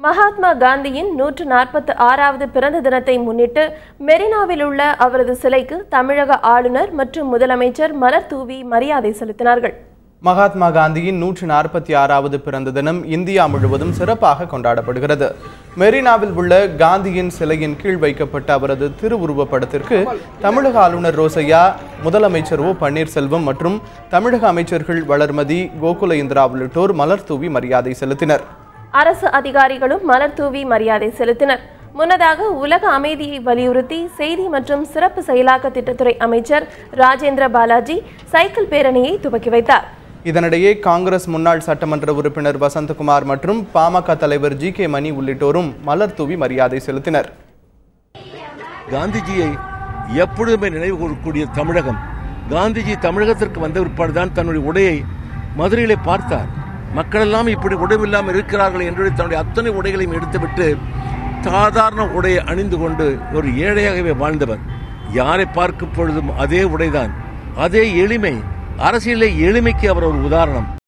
மகாத்மா காந்தியின் 146வது பிறந்த தினத்தை முன்னிட்டு மெரினாவில் உள்ள அவரது சிலைக்கு தமிழக ஆளுநர் மற்றும் முதலமைச்சர் மலர் தூவி மரியாதை செலுத்தினார்கள். மகாத்மா காந்தியின் 146வது பிறந்த தினம் இந்தியா முழுவதும் சிறப்பாக கொண்டாடப்படுகிறது. மெரினாவில் உள்ள காந்தியின் சிலையின் கீழ் வைக்கப்பட்ட அவரது திருவுருவப் படத்திற்கு தமிழக ஆளுநர் ரோசையா, முதலமைச்சர் ஓ பன்னீர்செல்வம் மற்றும் தமிழக அமைச்சர்கள் வளர்மதி, கோகுல இந்திரா உள்ளிட்டோர் மலர் தூவி மரியாதை செலுத்தினர். அரசு அதிகாரிகளும் மலர் தூவி மரியாதை செலுத்தினர். முன்னதாக உலக அமைதியை வலியுறுத்தி செய்தி மற்றும் சிறப்பு செயலாக்க திட்டத்துறை அமைச்சர் ராஜேந்திர பாலாஜி சைக்கிள் பேரணியை துவக்கி வைத்தார். இதனிடையே காங்கிரஸ் முன்னாள் சட்டமன்ற உறுப்பினர் வசந்தகுமார் மற்றும் பாமக தலைவர் ஜி.கே. மணி உள்ளிட்டோரும் மலர் தூவி மரியாதை செலுத்தினர். காந்திஜியை எப்பொழுதுமே நினைவு கூறக்கூடிய தமிழகம், காந்திஜி தமிழகத்திற்கு வந்த பிற்பாடுதான் தன்னுடைய உடையை மதுரையிலே பார்த்தார். மக்களெல்லாம் இப்படி உடைவில்லாமல் இருக்கிறார்கள் என்று தன்னுடைய அத்தனை உடைகளையும் எடுத்துவிட்டு சாதாரண உடையை அணிந்து கொண்டு ஒரு ஏழையாகவே வாழ்ந்தவர். யாரை பார்க்கும் பொழுதும் அதே உடைதான், அதே எளிமை, அரசியலே எளிமைக்கு அவர் ஒரு உதாரணம்.